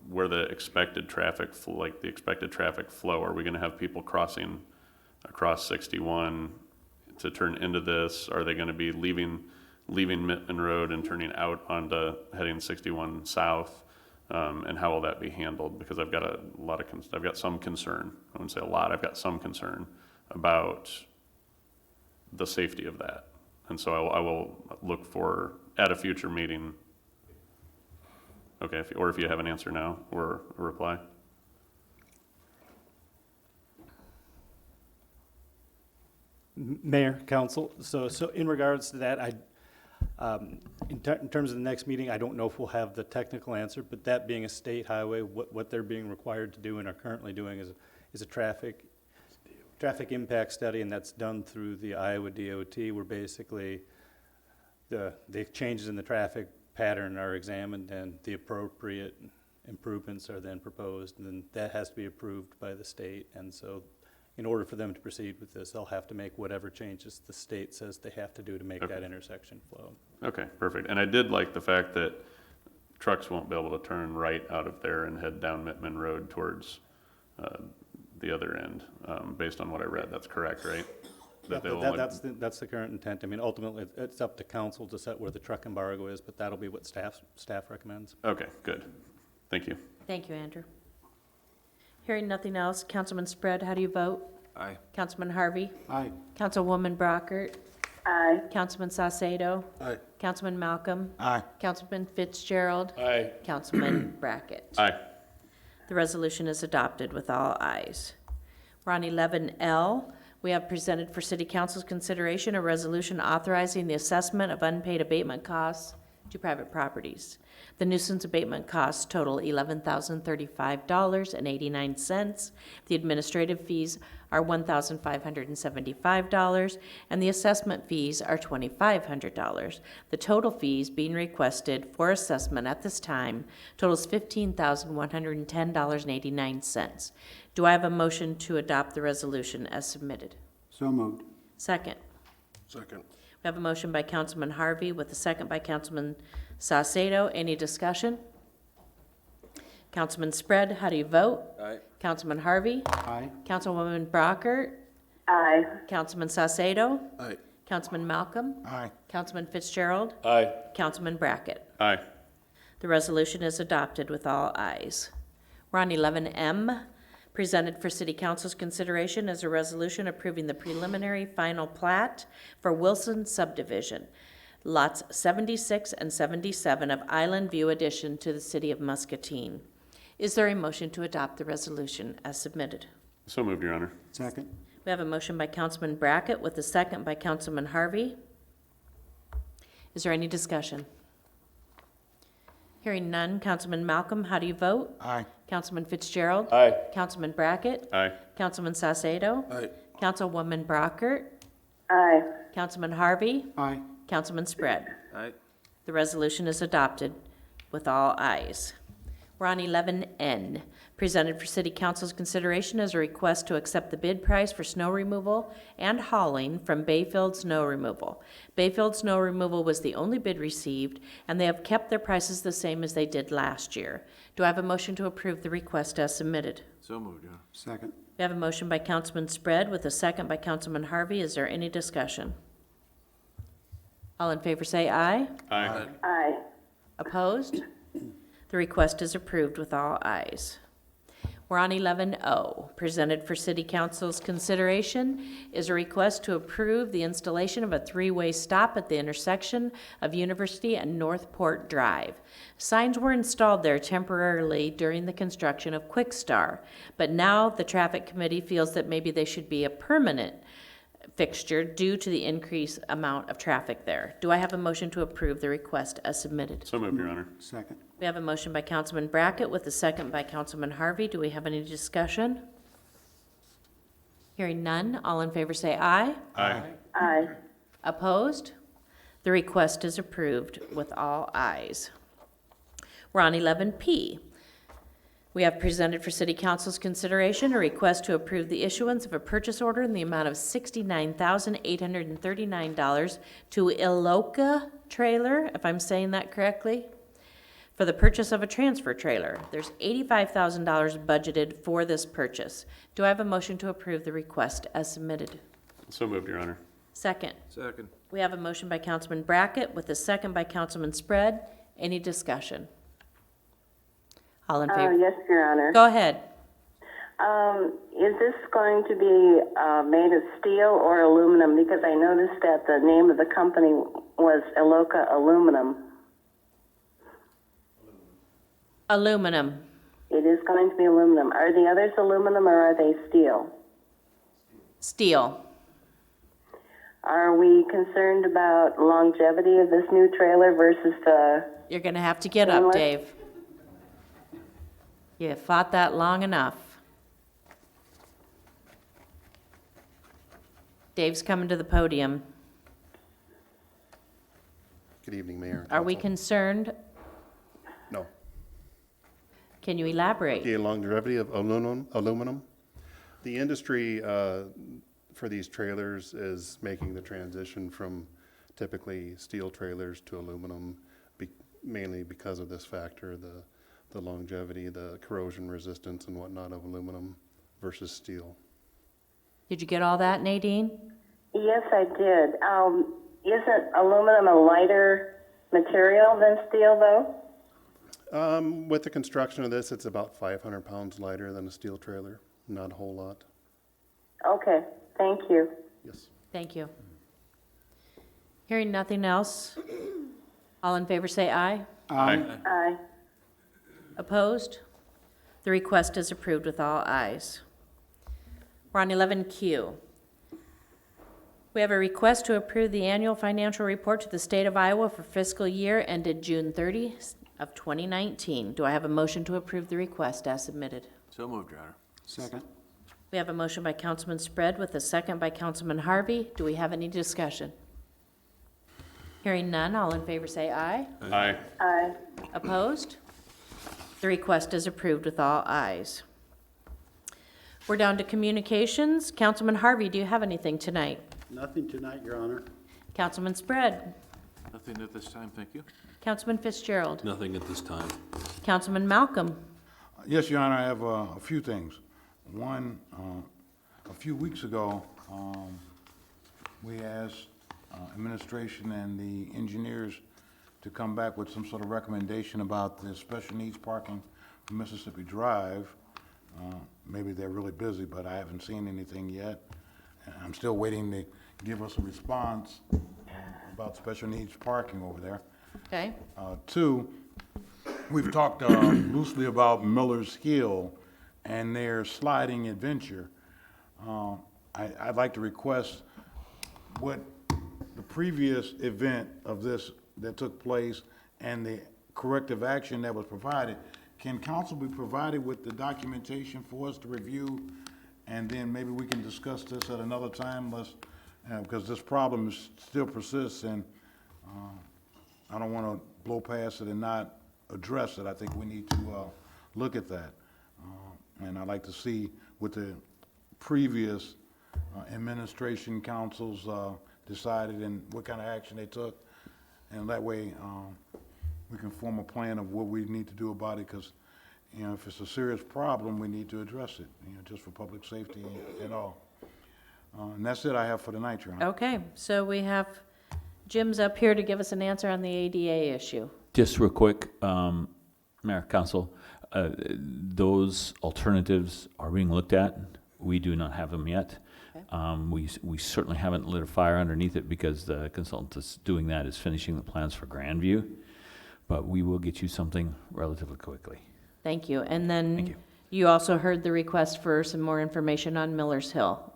where the expected traffic, the expected traffic flow. Are we going to have people crossing across 61 to turn into this? Are they going to be leaving Mittman Road and turning out onto heading 61 south? And how will that be handled? Because I've got I've got some concern. I wouldn't say a lot. I've got some concern about the safety of that. And so I will look for, at a future meeting, okay, if you have an answer now or a reply. Mayor, council, so in regards to that, in terms of the next meeting, I don't know if we'll have the technical answer, but that being a state highway, what they're being required to do and are currently doing is a traffic impact study, and that's done through the Iowa DOT, where basically the changes in the traffic pattern are examined and the appropriate improvements are then proposed, and then that has to be approved by the state. And so in order for them to proceed with this, they'll have to make whatever changes the state says they have to do to make that intersection flow. Okay, perfect. And I did like the fact that trucks won't be able to turn right out of there and head down Mittman Road towards the other end, based on what I read. That's correct, right? That's the current intent. I mean, ultimately, it's up to council to set where the truck embargo is, but that'll be what staff recommends. Okay, good. Thank you. Thank you, Andrew. Hearing nothing else, Councilman Spread, how do you vote? Aye. Councilman Harvey? Aye. Councilwoman Brockert? Aye. Councilman Saucedo? Aye. Councilman Malcolm? Aye. Councilman Fitzgerald? Aye. Councilman Brackett? Aye. The resolution is adopted with all ayes. We're on 11L. We have presented for City Council's consideration a resolution authorizing the assessment of unpaid abatement costs to private properties. The nuisance abatement costs total $11,035.89. The administrative fees are $1,575, and the assessment fees are $2,500. The total fees being requested for assessment at this time totals $15,110.89. Do I have a motion to adopt the resolution as submitted? So moved. Second. Second. We have a motion by Councilman Harvey with a second by Councilman Saucedo. Any discussion? Councilman Spread, how do you vote? Aye. Councilman Harvey? Aye. Councilwoman Brockert? Aye. Councilman Saucedo? Aye. Councilman Malcolm? Aye. Councilman Fitzgerald? Aye. Councilman Brackett? Aye. The resolution is adopted with all ayes. We're on 11M. Presented for City Council's consideration as a resolution approving the preliminary final plat for Wilson subdivision, lots 76 and 77 of Island View addition to the City of Muscatine. Is there a motion to adopt the resolution as submitted? So moved, Your Honor. Second. We have a motion by Councilman Brackett with a second by Councilman Harvey. Is there any discussion? Hearing none. Councilman Malcolm, how do you vote? Aye. Councilman Fitzgerald? Aye. Councilman Brackett? Aye. Councilman Saucedo? Aye. Councilwoman Brockert? Aye. Councilman Harvey? Aye. Councilman Spread? Aye. The resolution is adopted with all ayes. We're on 11N. Presented for City Council's consideration as a request to accept the bid price for snow removal and hauling from Bayfield Snow Removal. Bayfield Snow Removal was the only bid received, and they have kept their prices the same as they did last year. Do I have a motion to approve the request as submitted? So moved, yeah. Second. We have a motion by Councilman Spread with a second by Councilman Harvey. Is there any discussion? All in favor say aye. Aye. Aye. Opposed? The request is approved with all ayes. We're on 11O. Presented for City Council's consideration is a request to approve the installation of a three-way stop at the intersection of University and Northport Drive. Signs were installed there temporarily during the construction of Quick Star, but now the traffic committee feels that maybe they should be a permanent fixture due to the increased amount of traffic there. Do I have a motion to approve the request as submitted? So moved, Your Honor. Second. We have a motion by Councilman Brackett with a second by Councilman Harvey. Do we have any discussion? Hearing none, all in favor say aye. Aye. Aye. Opposed? The request is approved with all ayes. We're on 11P. We have presented for City Council's consideration a request to approve the issuance of a purchase order in the amount of $69,839 to Iloka Trailer, if I'm saying that correctly, for the purchase of a transfer trailer. There's $85,000 budgeted for this purchase. Do I have a motion to approve the request as submitted? So moved, Your Honor. Second. Second. We have a motion by Councilman Brackett with a second by Councilman Spread. Any discussion? All in favor? Yes, Your Honor. Go ahead. Is this going to be made of steel or aluminum? Because I noticed that the name of the company was Iloka Aluminum. Aluminum. It is going to be aluminum. Are the others aluminum or are they steel? Steel. Are we concerned about longevity of this new trailer versus the... You're going to have to get up, Inlet. Dave. You fought that long enough. Dave's coming to the podium. Good evening, Mayor. and Are we Council. concerned? No. Can you elaborate? The longevity of aluminum. The industry for these trailers is making the transition from typically steel trailers to aluminum, mainly because of this factor, the longevity, the corrosion resistance and whatnot of aluminum versus steel. Did you get all that, Nadine? Yes, I did. Isn't aluminum a lighter material than steel, though? With the construction of this, it's about 500 pounds lighter than a steel trailer, not a whole lot. Okay, thank you. Yes. Thank you. Hearing nothing else, all in favor say aye. Aye. Aye. Opposed? The request is approved with all ayes. We're on 11Q. We have a request to approve the annual financial report to the state of Iowa for fiscal year ended June 30 of 2019. Do I have a motion to approve the request as submitted? So moved, Your Honor. Second. We have a motion by Councilman Spread with a second by Councilman Harvey. Do we have any discussion? Hearing none, all in favor say aye. Aye. Aye. Opposed? The request is approved with all ayes. We're down to communications. Councilman Harvey, do you have anything tonight? Nothing tonight, Your Honor. Councilman Spread. Nothing at this time, thank you. Councilman Fitzgerald. Nothing at this time. Councilman Malcolm. Yes, Your Honor, I have a few things. One, a few weeks ago, we asked administration and the engineers to come back with some sort of recommendation about the special needs parking from Mississippi Drive. Maybe they're really busy, but I haven't seen anything yet. I'm still waiting to give us a response about special needs parking over there. Okay. Two, we've talked loosely about Miller's Hill and their sliding adventure. I'd like to request what the previous event of this that took place and the corrective action that was provided. Can council be provided with the documentation for us to review? And then maybe we can discuss this at another time, because this problem still persists, and I don't want to blow past it and not address it. I think we need to look at that. And I'd like to see what the previous administration councils decided and what kind of action they took. And that way, we can form a plan of what we need to do about it, because, if it's a serious problem, we need to address it, just for public safety and all. And that's it I have for tonight, Your Honor. Okay, so we have Jim's up here to give us an answer on the ADA issue. Just real quick, Mayor, Council, those alternatives are being looked at. We do not have them yet. We certainly haven't lit a fire underneath it because the consultant that's doing that is finishing the plans for Grandview. But we will get you something relatively quickly. Thank you. And Thank then you. You also heard the request for some more information on Miller's Hill.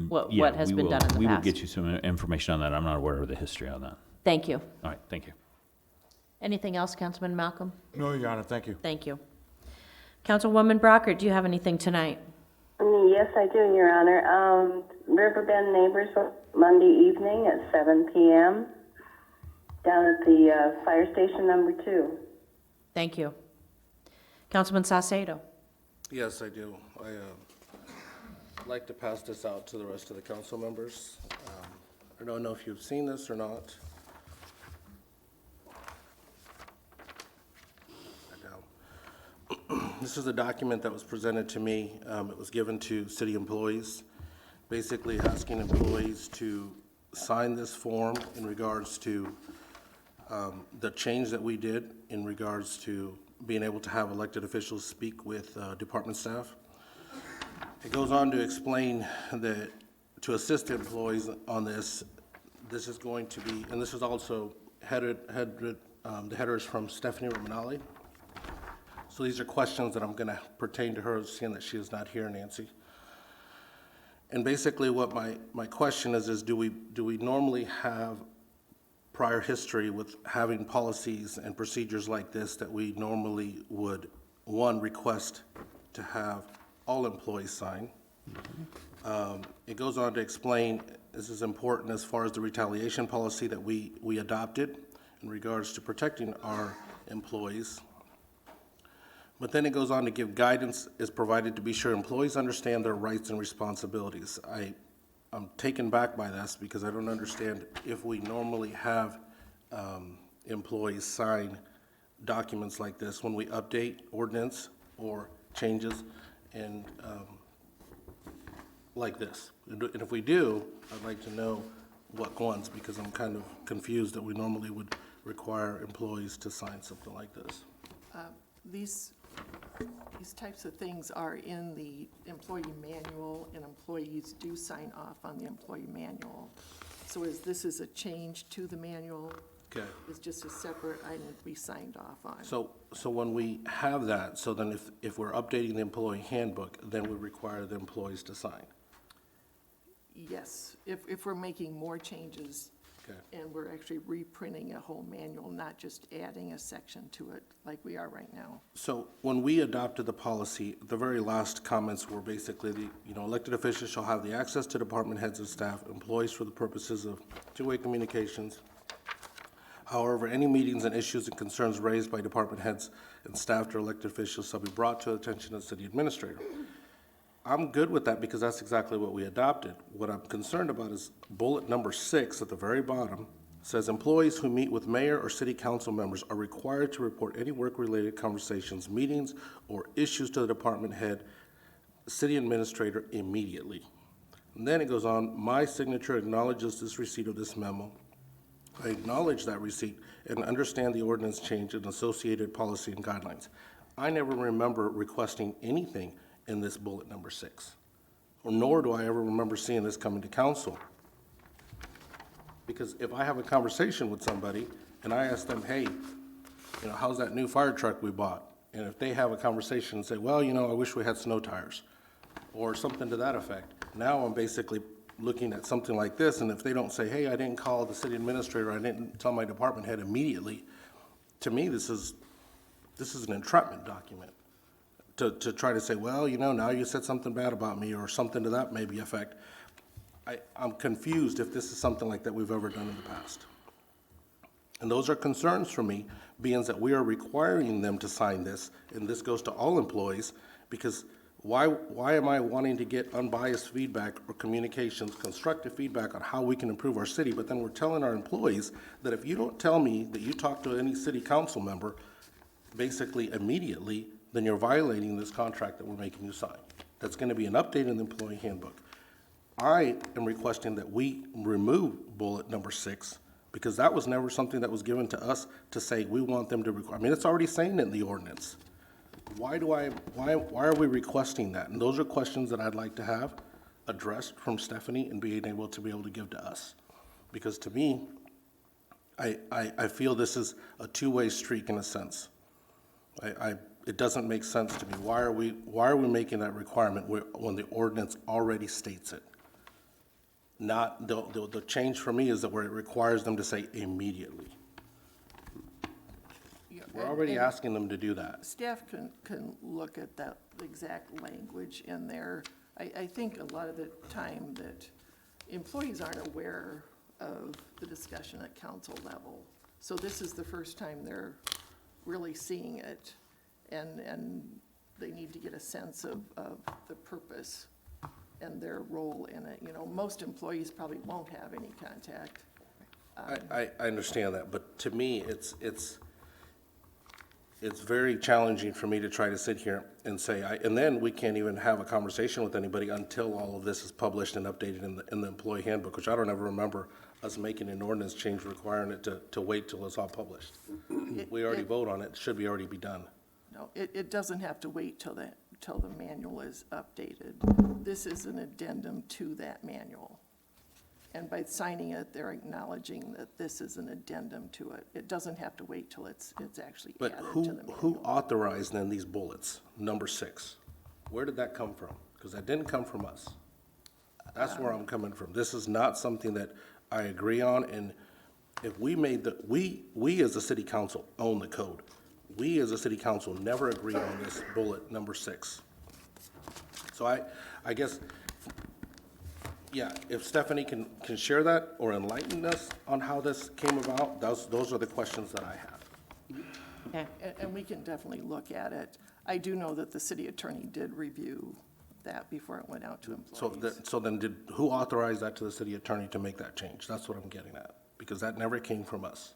What Yeah, has we been will- done in the We will past. get you some information on that. I'm not aware of the history on that. Thank you. All right, thank you. Anything else, Councilman Malcolm? No, Your Honor, thank you. Thank you. Councilwoman Brockert, do you have anything tonight? Yes, I do, Your Honor. Riverbend Neighbors Monday evening at 7 p.m. down at the fire station number 2. Thank you. Councilman Saucedo. Yes, I do. I'd like to pass this out to the rest of the council members. I don't know if you've seen this or not. This is a document that was presented to me. It was given to city employees, basically asking employees to sign this form in regards to the change that we did in regards to being able to have elected officials speak with department staff. It goes on to explain that to assist employees on this, this is going to be, and this is also the header is from Stephanie Romanelli. So these are questions that I'm going to pertain to her, seeing that she is not here, Nancy. And basically what my question is do we normally have prior history with having policies and procedures like this that we normally would, one, request to have all employees sign? It goes on to explain, this is important as far as the retaliation policy that we adopted in regards to protecting our employees. But then it goes on to give guidance is provided to be sure employees understand their rights and responsibilities. I'm taken back by this because I don't understand if we normally have employees sign documents like this when we update ordinance or changes and like this. And if we do, I'd like to know what ones, because I'm kind of confused that we normally would require employees to sign something like this. These types of things are in the employee manual, and employees do sign off on the employee manual. So as this is a change to the manual, Okay. it's just a separate item to be signed off on. So when we have that, so then if we're updating the employee handbook, then we require the employees to sign? Yes, if we're making more changes, Okay. and we're actually reprinting a whole manual, not just adding a section to it like we are right now. So when we adopted the policy, the very last comments were basically elected officials shall have the access to department heads and staff, employees for the purposes of two-way communications. However, any meetings and issues and concerns raised by department heads and staff to elected officials shall be brought to the attention of the city administrator. I'm good with that because that's exactly what we adopted. What I'm concerned about is bullet number 6 at the very bottom says employees who meet with mayor or city council members are required to report any work-related conversations, meetings, or issues to the department head, city administrator immediately. And then it goes on, my signature acknowledges this receipt of this memo. I acknowledge that receipt and understand the ordinance change and associated policy and guidelines. I never remember requesting anything in this bullet number 6, or nor do I ever remember seeing this coming to council. Because if I have a conversation with somebody and I ask them, hey, how's that new fire truck we bought? And if they have a conversation and say, well, I wish we had snow tires, or something to that effect, now I'm basically looking at something like this, and if they don't say, hey, I didn't call the city administrator, I didn't tell my department head immediately, to me, this is an entrapment document. To try to say, well, now you said something bad about me, or something to that maybe effect. I'm confused if this is something like that we've ever done in the past. And those are concerns for me, being that we are requiring them to sign this, and this goes to all employees, because why am I wanting to get unbiased feedback or communications, constructive feedback on how we can improve our city, but then we're telling our employees that if you don't tell me that you talk to any city council member, basically immediately, then you're violating this contract that we're making you sign. That's going to be an update in the employee handbook. I am requesting that we remove bullet number 6, because that was never something that was given to us to say we want them to require. I mean, it's already saying it in the ordinance. Why are we requesting that? And those are questions that I'd like to have addressed from Stephanie and being able to give to us. Because to me, I feel this is a two-way streak in a sense. it doesn't make sense to me. Why are we making that requirement when the ordinance already states it? Not, the change for me is that where it requires them to say immediately. Yeah, We're and- already and asking them to do that. Staff can look at that exact language in there. I think a lot of the time that employees aren't aware of the discussion at council level. So this is the first time they're really seeing it, and they need to get a sense of the purpose and their role in it. You know, most employees probably won't have any contact. I understand that, but to me, it's very challenging for me to try to sit here and say, and then we can't even have a conversation with anybody until all of this is published and updated in the employee handbook, which I don't ever remember us making an ordinance change requiring it to wait till it's all published. We already vote on it, it should already be done. No, it doesn't have to wait till the manual is updated. This is an addendum to that manual. And by signing it, they're acknowledging that this is an addendum to it. It doesn't have to wait till it's actually But added to the manual. who authorized then these bullets, number 6? Where did that come from? Because that didn't come from us. That's where I'm coming from. This is not something that I agree on, and if we made we as a city council own the code. We as a city council never agreed on this bullet number 6. So I guess, yeah, if Stephanie can share that or enlighten us on how this came about, those are the questions that I have. Okay. And we can definitely look at it. I do know that the city attorney did review that before it went out to employees. So then who authorized that to the city attorney to make that change? That's what I'm getting at, because that never came from us.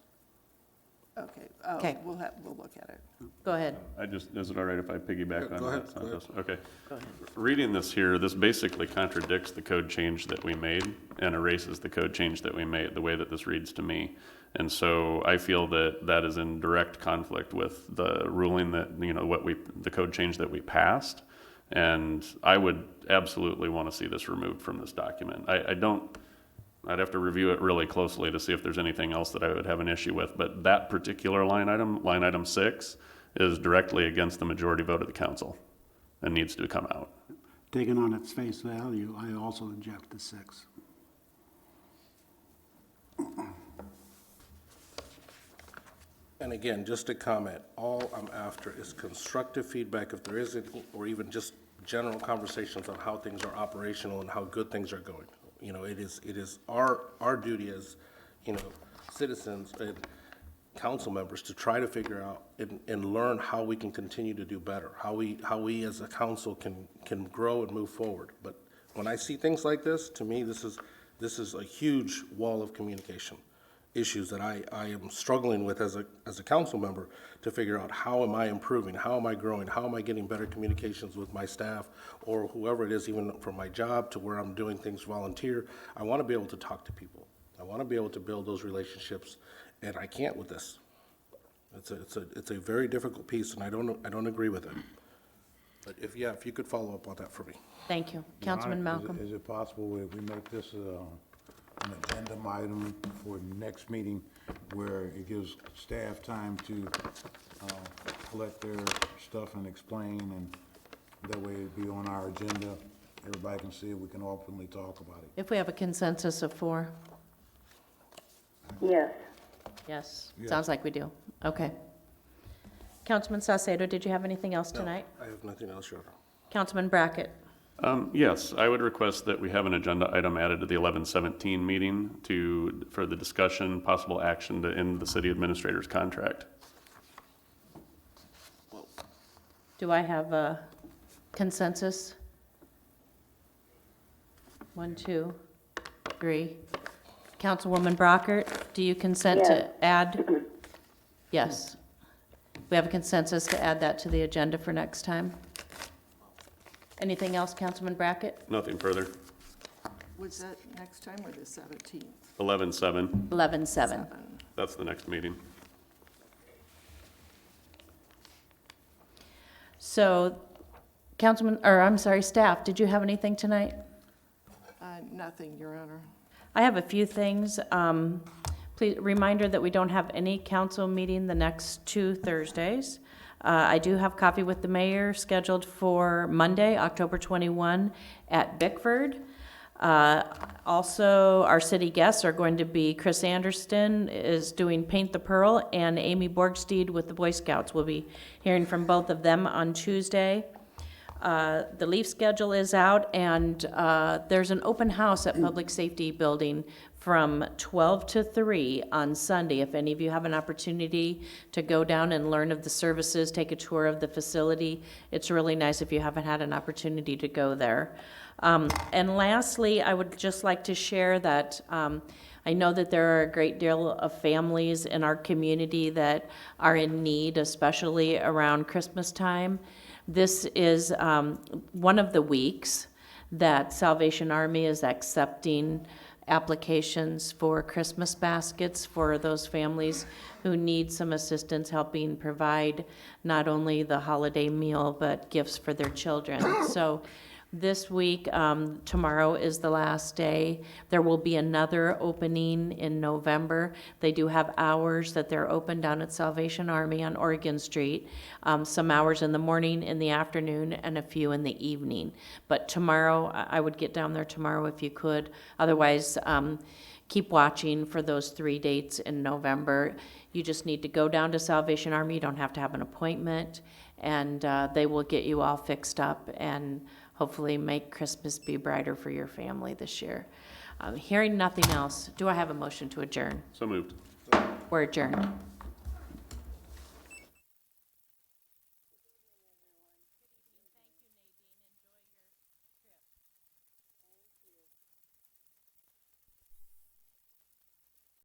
Okay, Okay. we'll look at it. Go ahead. Is it all right if I piggyback Yeah, on go ahead, that? go ahead. Okay. Reading this here, this basically contradicts the code change that we made and erases the code change that we made, the way that this reads to me. And so I feel that that is in direct conflict with the ruling that, you know, the code change that we passed. And I would absolutely want to see this removed from this document. I'd have to review it really closely to see if there's anything else that I would have an issue with. But that particular line item 6, is directly against the majority vote of the council and needs to come out. Taken on its face value, I also object to 6. And again, just to comment, all I'm after is constructive feedback, if there is any, or even just general conversations on how things are operational and how good things are going. You know, it is our duty as, you know, citizens and council members to try to figure out and learn how we can continue to do better, how we as a council can grow and move forward. But when I see things like this, to me, this is a huge wall of communication issues that I am struggling with as a council member to figure out how am I improving, how am I growing, how am I getting better communications with my staff or whoever it is, even from my job to where I'm doing things volunteer. I want to be able to talk to people. I want to be able to build those relationships, and I can't with this. It's a very difficult piece, and I don't agree with it. But if you could follow up on that for me. Thank you. Councilman Malcolm. Is it possible if we make this an addendum item for next meeting where it gives staff time to collect their stuff and explain, and that way it'd be on our agenda. Everybody can see it, we can openly talk about it. If we have a consensus of 4? Yes. Yes, sounds like we do. Okay. Councilman Saucedo, did you have anything else No, tonight? I have nothing else, Your Honor. Councilman Brackett? Yes, I would request that we have an agenda item added to the 11/17 meeting for the discussion, possible action to end the city administrator's contract. Do I have a consensus? 1, 2, 3. Councilwoman Brockert, do you consent to add? Yes. We have a consensus to add that to the agenda for next time. Anything else, Councilman Brackett? Nothing further. Was that next time or the 17th? 11/7, 11/7. that's the next meeting. So, staff, did you have anything tonight? Nothing, Your Honor. I have a few things. Please, reminder that we don't have any council meeting the next 2 Thursdays. I do have coffee with the mayor scheduled for Monday, October 21 at Bickford. Also, our city guests are going to be Chris Anderson is doing Paint the Pearl, and Amy Borgsteed with the Boy Scouts. We'll be hearing from both of them on Tuesday. The leaf schedule is out, and there's an open house at Public Safety Building from 12 to 3 on Sunday. If any of you have an opportunity to go down and learn of the services, take a tour of the facility, it's really nice if you haven't had an opportunity to go there. And lastly, I would just like to share that I know that there are a great deal of families in our community that are in need, especially around Christmas time. This is one of the weeks that Salvation Army is accepting applications for Christmas baskets for those families who need some assistance helping provide not only the holiday meal, but gifts for their children. So this week, tomorrow is the last day. There will be another opening in November. They do have hours that they're open down at Salvation Army on Oregon Street. Some hours in the morning, in the afternoon, and a few in the evening. But tomorrow, I would get down there tomorrow if you could. Otherwise, keep watching for those 3 dates in November. You just need to go down to Salvation Army. You don't have to have an appointment. And they will get you all fixed up and hopefully make Christmas be brighter for your family this year. Hearing nothing else, do I have a motion to adjourn? So moved. We're adjourned.